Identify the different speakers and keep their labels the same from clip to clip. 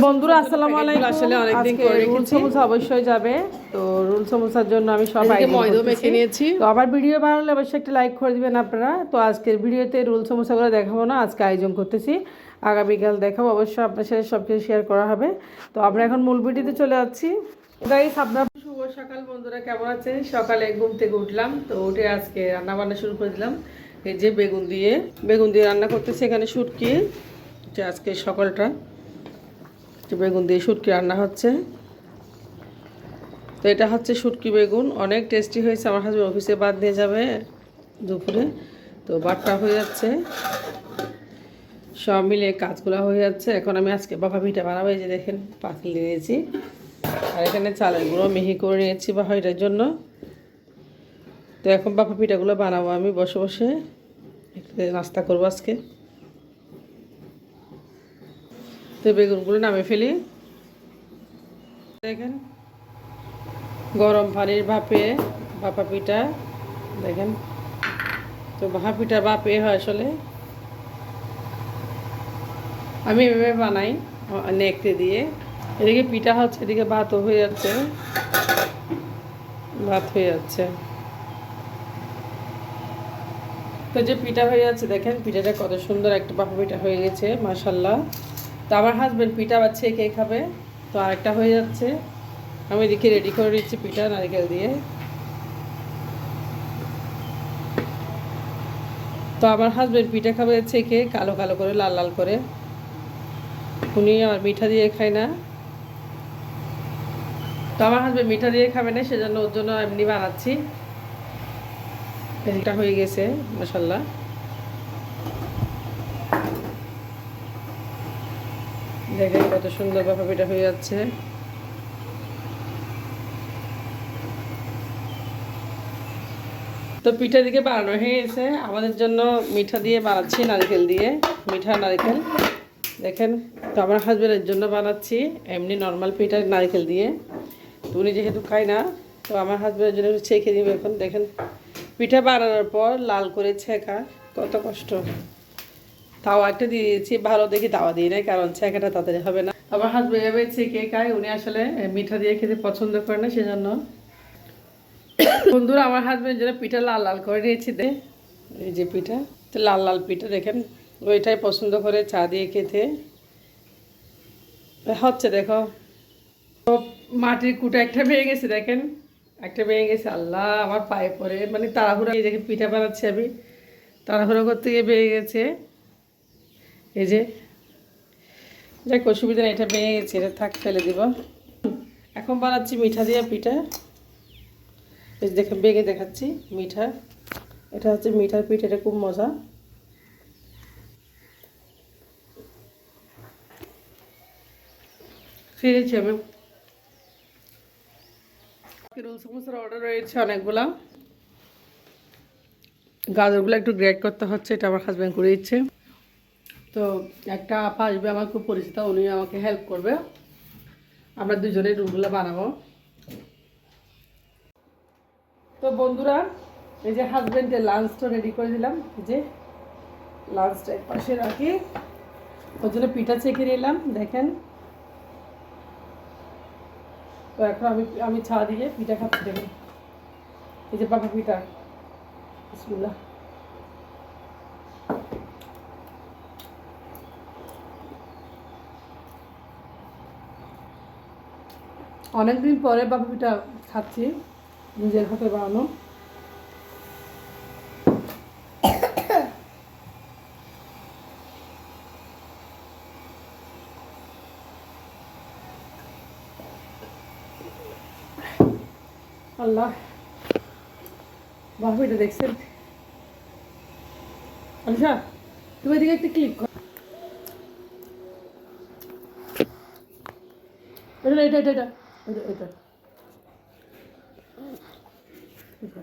Speaker 1: বন্ধুরা আসসালামু আলাইকুম। আসলে অনেকদিন করে রুল সমোসা অবশ্যই যাবে, তো রুল সমোসার জন্য আমি সব ময়দা মেখে নিয়েছি। তো আবার ভিডিও ভালো লাগলে অবশ্যই একটা লাইক করে দিবেন আপনারা। তো আজকের ভিডিওতে রুল সমোসাগুলো দেখাবো না, আজকে আয়োজন করতেছি, আগামীকাল দেখাবো, অবশ্যই আপনার সাথে সব কিছু শেয়ার করা হবে। তো আমরা এখন মূল ভিডিওতে চলে যাচ্ছি। গাইস আপনারা শুভ সকাল বন্ধুরা, কেমন আছেন? সকালে ঘুম থেকে উঠলাম, তো উঠে আজকে রান্না বান্না শুরু করে দিলাম। এই যে বেগুন দিয়ে রান্না করতেছি, এখানে শুটকি, আজকে সকালটা বেগুন দিয়ে শুটকি রান্না হচ্ছে। তো এটা হচ্ছে শুটকি বেগুন, অনেক টেস্টি হয়েছে। আমার হাজব্যান্ড অফিসে বাদ দিয়ে যাবে দুপুরে, তো বাটটা হয়ে যাচ্ছে, সব মিলে কাজগুলো হয়ে যাচ্ছে। এখন আমি আজকে বাফা পিঠা বানাবো। এই যে দেখেন পাতিল নিয়েছি, আর এখানে চালের গুঁড়ো মিহি করে নিয়েছি বাফা পিঠার জন্য। তো এখন বাফা পিঠাগুলো বানাবো আমি বসে বসে, নাস্তা করবো আজকে। তো বেগুনগুলো নামে ফেলি। দেখেন গরম পানির ভাপে ভাপা পিঠা, দেখেন তো ভাপা পিঠা ভাপে হয় আসলে। আমি এভাবে বানাই নেকড়ে দিয়ে। এদিকে পিঠা হচ্ছে, এদিকে ভাতও হয়ে যাচ্ছে, ভাত হয়ে যাচ্ছে। তো যে পিঠা হয়ে যাচ্ছে দেখেন, পিঠাটা কত সুন্দর একটা ভাপা পিঠা হয়ে গেছে মাশাল্লাহ। তো আমার হাজব্যান্ড পিঠা বাচ্ছে কে খাবে, তো আরেকটা হয়ে যাচ্ছে। আমি এদিকে রেডি করে দিচ্ছি পিঠা নারকেল দিয়ে। তো আমার হাজব্যান্ড পিঠা খাবে ছেঁকে কালো কালো করে, লাল লাল করে। উনি আমার মিঠা দিয়ে খায় না, তো আমার হাজব্যান্ড মিঠা দিয়ে খাবে না, সেজন্য ওর জন্য এমনি বানাচ্ছি। এটা হয়ে গেছে মাশাল্লাহ। দেখেন কত সুন্দর ভাপা পিঠা হয়ে যাচ্ছে। তো পিঠা দিকে বানানো হয়ে গেছে, আমাদের জন্য মিঠা দিয়ে বানাচ্ছি, নারকেল দিয়ে, মিঠা নারকেল। দেখেন তো আমার হাজব্যান্ডের জন্য বানাচ্ছি এমনি নর্মাল পিঠা নারকেল দিয়ে। তো উনি যেহেতু খায় না, তো আমার হাজব্যান্ডের জন্য ছেঁকে দিব। এখন দেখেন পিঠা বানানোর পর লাল করে ছেঁকা কত কষ্ট। তাওয়া একটা দিয়ে দিয়েছি, ভালো দেখি তাওয়া দিই নাই, কারণ ছেঁকাটা তাড়াতাড়ি হবে না। আমার হাজব্যান্ড এভাবে ছেঁকে খায়, উনি আসলে মিঠা দিয়ে খেতে পছন্দ করে না, সেজন্য। বন্ধুরা আমার হাজব্যান্ড জন্য পিঠা লাল লাল করে নিয়েছি, এই যে পিঠা, তো লাল লাল পিঠা দেখেন, ওইটাই পছন্দ করে চা দিয়ে খেতে হচ্ছে। দেখো মাটির কুটা একটা ভেঙে গেছে, দেখেন একটা ভেঙে গেছে, আল্লাহ আমার পায়ে পড়ে, মানে তাড়াহুড়া, এই দেখে পিঠা বানাচ্ছি আমি, তাড়াহুড়ো করতে গিয়ে ভেঙে গেছে। এই যে যাক অসুবিধা নেই, এটা ভেঙে গেছে, এটা থাক, ফেলে দিব। এখন বানাচ্ছি মিঠা দিয়ে পিঠা। এই দেখে ভেঙে দেখাচ্ছি মিঠা, এটা হচ্ছে মিঠার পিঠা, এটা খুব মজা। ফিরেছি আমি। রোল সমোসার অর্ডার রয়েছে অনেকগুলা, গাজরগুলো একটু গ্রেট করতে হচ্ছে, এটা আমার হাজব্যান্ড করে দিচ্ছে। তো একটা আপা আসবে আমার খুব পরিচিত, উনি আমাকে হেল্প করবে, আমরা দুজনে রোলগুলো বানাবো। তো বন্ধুরা এই যে হাজব্যান্ডের লাঞ্চটা রেডি করে দিলাম, এই যে লাঞ্চটা এক পাশে রাখি, ওর জন্য পিঠা চেখে নিলাম দেখেন। তো এখন আমি চা দিয়ে পিঠা খাচ্ছি, দেখেন এই যে বাবা পিঠা, বিসমিল্লাহ। অনেকদিন পরে বাবা পিঠা খাচ্ছি, নিজের হাতে বানানো। আল্লাহ বাবা পিঠা দেখছেন? আলিশা তুমি এদিকে একটা ক্লিক কর, এটা এটা এটা এটা এটা এটা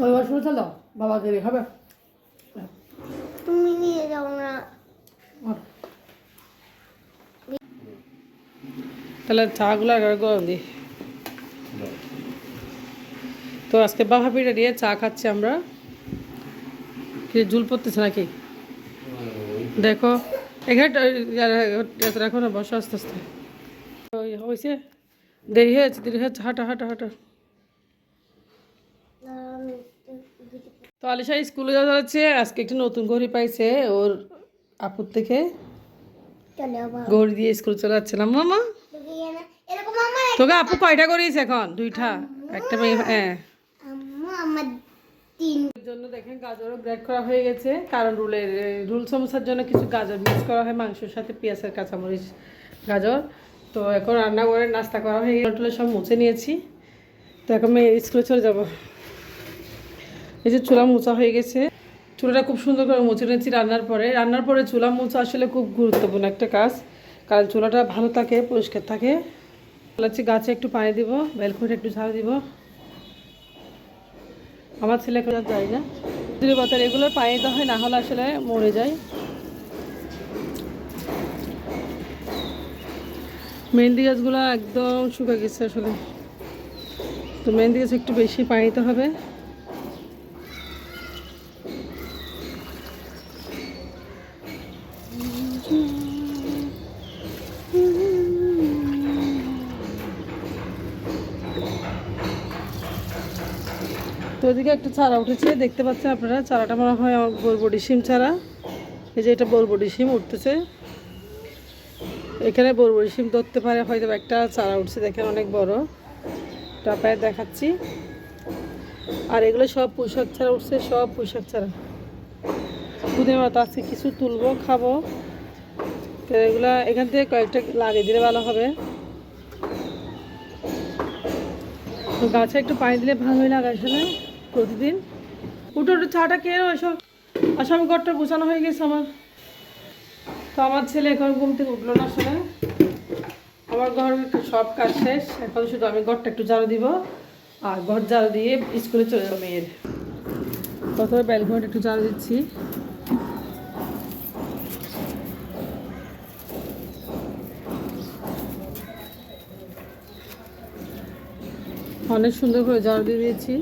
Speaker 1: ওই ওয়াশরুমে চলো, বাবা দেরি হবে।
Speaker 2: তুমি নিয়ে যাও না।
Speaker 1: তাহলে চাগুলো গরম দিই। তো আজকে বাফা পিঠা দিয়ে চা খাচ্ছি আমরা। কি ঝুল পড়তেছে নাকি দেখো, এখানে রাখো না, বসো আস্তে আস্তে। হয়েছে, দেরি হয়েছে, হাঁটা হাঁটা হাঁটা। তো আলিশা স্কুলে যাওয়া যাচ্ছে, আজকে একটু নতুন ঘড়ি পাইছে ওর আপুর থেকে, ঘড়ি দিয়ে স্কুল চলে যাচ্ছে না মামা। তোকে আপু কয়টা করিয়েছে এখন? 2টা, একটা মেয়ে। হ্যাঁ, জন্য দেখেন গাজরও গ্রেড করা হয়ে গেছে, কারণ রুল সমস্যার জন্য কিছু গাজর মিক্স করা হয় মাংসের সাথে, পেঁয়াজের কাঁচামরিচ গাজর। তো এখন রান্না করে নাস্তা করা হয়ে গেলে সব মুছে নিয়েছি। তো এখন মেয়ে স্কুলে চলে যাব। এই যে চুলা মোছা হয়ে গেছে, চুলাটা খুব সুন্দর করে মুছে নিয়েছি রান্নার পরে চুলা মোছা আসলে খুব গুরুত্বপূর্ণ একটা কাজ, কারণ চুলাটা ভালো থাকে, পরিষ্কার থাকে। গাছে একটু পানি দিব, বেলকুনিটা একটু ঝাড় দিব। আমার ছেলে কোথাও যায় না, যদি বাতার এগুলোর পানি দেওয়া হয়, না হলে আসলে মরে যায়। মেহেন্দি গাছগুলো একদম শুকিয়ে গেছে আসলে, তো মেহেন্দি গাছ একটু বেশি পানি দিতে হবে। তো ওদিকে একটা চারা উঠেছে, দেখতে পাচ্ছেন আপনারা। চারাটা মনে হয় আমার বরবটি শিম চারা। এই যে এটা বরবটি শিম উঠতেছে, এখানে বরবটি শিম ধরতে পারে হয়তো। একটা চারা উঠছে দেখেন, অনেক বড়, টাপায় দেখাচ্ছি। আর এগুলো সব পুঁইশাক চারা উঠছে, সব পুঁইশাক চারা। পুদিনা পাতা আছে, কিছু তুলবো, খাবো। তো এগুলা এখান থেকে কয়েকটা লাগিয়ে দিলে ভালো হবে। তো গাছে একটু পানি দিলে ভালোই লাগে আসলে প্রতিদিন। উঠো উঠো, চাটা খেয়ে এসব। আসলে আমি ঘরটা গুছানো হয়ে গেছে আমার। তো আমার ছেলে এখন ঘুম থেকে উঠলো না আসলে। আমার ঘর সব কাজ শেষ, এখন শুধু আমি ঘরটা একটু ঝাড়ু দিব, আর ঘর ঝাড়ু দিয়ে স্কুলে চলে যাবো মেয়ের। প্রথমে ব্যালকনিটা একটু ঝাড়ু দিচ্ছি। অনেক সুন্দর করে ঝাড়ু দিয়ে দিয়েছি।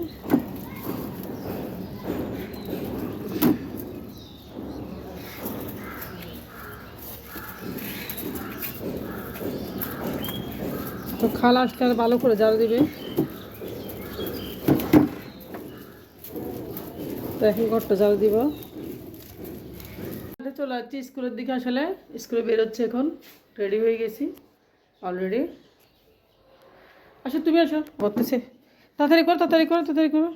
Speaker 1: তো খালা আসলে আর ভালো করে ঝাড়ু দিবে। তো এখন ঘরটা ঝাড়ু দিব। চলে যাচ্ছি স্কুলের দিকে, আসলে স্কুলে বেরোচ্ছে এখন, রেডি হয়ে গেছি অলরেডি। আচ্ছা তুমি আসো, বলতেছে তাড়াতাড়ি করো তাড়াতাড়ি করো তাড়াতাড়ি করো।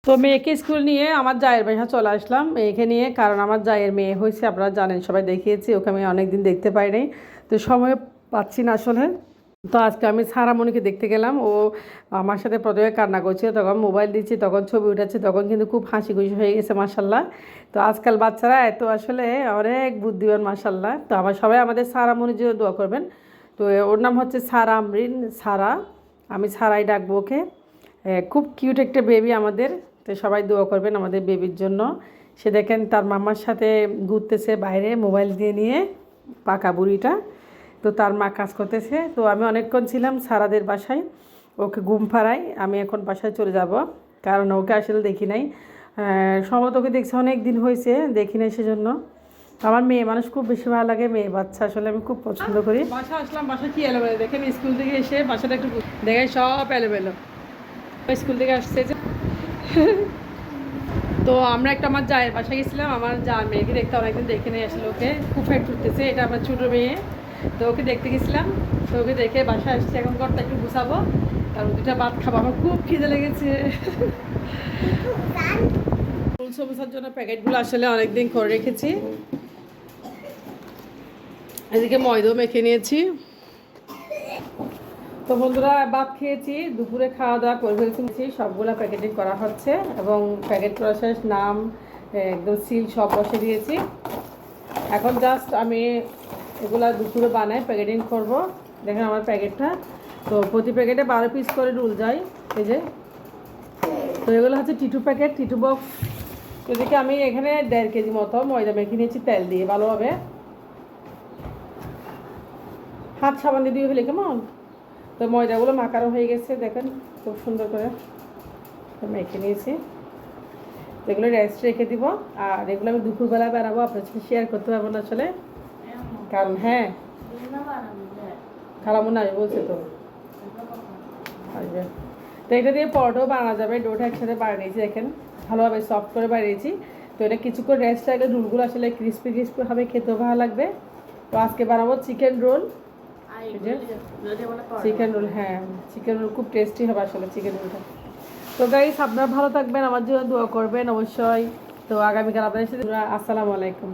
Speaker 1: তো মেয়েকে স্কুল নিয়ে আমার জায়ের বাসা চলে আসলাম মেয়েকে নিয়ে, কারণ আমার জায়ের মেয়ে হয়েছে, আপনারা জানেন, সবাই দেখিয়েছি। ওকে আমি অনেকদিন দেখতে পাই নাই, তো সময় পাচ্ছি না আসলে। তো আজকে আমি সারামণিকে দেখতে গেলাম। ও আমার সাথে প্রথমে কান্না করছে, তখন মোবাইল দিচ্ছি, তখন ছবি উঠাচ্ছে, তখন কিন্তু খুব হাসি খুশি হয়ে গেছে মাশাল্লাহ। তো আজকাল বাচ্চারা এত আসলে অনেক বুদ্ধিমান মাশাল্লাহ। তো আমার সবাই আমাদের সারামণির জন্য দোয়া করবেন। তো ওর নাম হচ্ছে সারা আমরিন, সারা, আমি সারাই ডাকবো ওকে। খুব কিউট একটা বেবি আমাদের। তো সবাই দোয়া করবেন আমাদের বেবির জন্য। সে দেখেন তার মামার সাথে ঘুরতেছে বাইরে মোবাইল দিয়ে নিয়ে, পাকা বুড়িটা। তো তার মা কাজ করতেছে। তো আমি অনেকক্ষণ ছিলাম সারাদের বাসায়, ওকে ঘুম পাড়াই। আমি এখন বাসায় চলে যাব, কারণ ওকে আসলে দেখি নাই। সম্ভবত ওকে দেখছি অনেক দিন হয়েছে, দেখি নাই সেজন্য। আমার মেয়ে মানুষ খুব বেশি ভালো লাগে, মেয়ে বাচ্চা আসলে আমি খুব পছন্দ করি। বাসা আসলাম, বাসা কি এলোমেলো দেখেন, স্কুল থেকে এসে বাসাটা একটু দেখাই, সব এলোমেলো। স্কুল থেকে আসছে যে তো আমরা একটা আমার জায়ের বাসায় গেছিলাম, আমার জার মেয়েকে দেখতে অনেকদিন দেখে নিয়ে আসলে, ওকে খুব ফ্যাট উঠতেছে, এটা আমার ছোটো মেয়ে। তো ওকে দেখতে গেছিলাম, তো ওকে দেখে বাসায় আসছি। এখন ঘরটা একটু গুছাবো, কারণ 2টা ভাত খাবো, আমার খুব খিদে লেগেছে। রুল সমস্যার জন্য প্যাকেটগুলো আসলে অনেকদিন করে রেখেছি। এদিকে ময়দাও মেখে নিয়েছি। তো বন্ধুরা ভাত খেয়েছি, দুপুরে খাওয়া দাওয়া করে ফেলছি, সবগুলো প্যাকেটিং করা হচ্ছে, এবং প্যাকেট করা শেষ, নাম একদম সিল সব বসে দিয়েছি। এখন জাস্ট আমি এগুলা দুপুরে বানাই, প্যাকেটিং করব। দেখেন আমার প্যাকেটটা, তো প্রতি প্যাকেটে 12 পিস করে রুল যায়, এই যে। তো এগুলো হচ্ছে টিটু প্যাকেট, টিটু বক্স। এদিকে আমি এখানে 1.5 কেজি মতো ময়দা মেখে নিয়েছি তেল দিয়ে ভালোভাবে। হাত সাবান দিয়ে ফেলি কেমন, তো ময়দাগুলো মাখানো হয়ে গেছে, দেখেন খুব সুন্দর করে মেখে নিয়েছি। এগুলো রেস্ট রেখে দিব। আর এগুলো আমি দুপুরবেলা বানাবো, আপনার সাথে শেয়ার করতে পারবো না আসলে, কারণ হ্যাঁ খালামো না বলছে তো। তো এটা দিয়ে পরোটাও বানানো যাবে, ডোটা একসাথে বানিয়েছি দেখেন, ভালোভাবে সফট করে বানিয়েছি। তো এটা কিছুক্ষণ রেস্ট রাখলে রোলগুলো আসলে ক্রিস্পি ক্রিস্পি হবে, খেতেও ভালো লাগবে। তো আজকে বানাবো চিকেন রোল। চিকেন রোল, হ্যাঁ চিকেন রোল খুব টেস্টি হবে আসলে চিকেন রোলটা। তো গাইস আপনারা ভালো থাকবেন, আমার জন্য দোয়া করবেন অবশ্যই। তো আগামীকাল আপনাদের সাথে, আসসালামু আলাইকুম।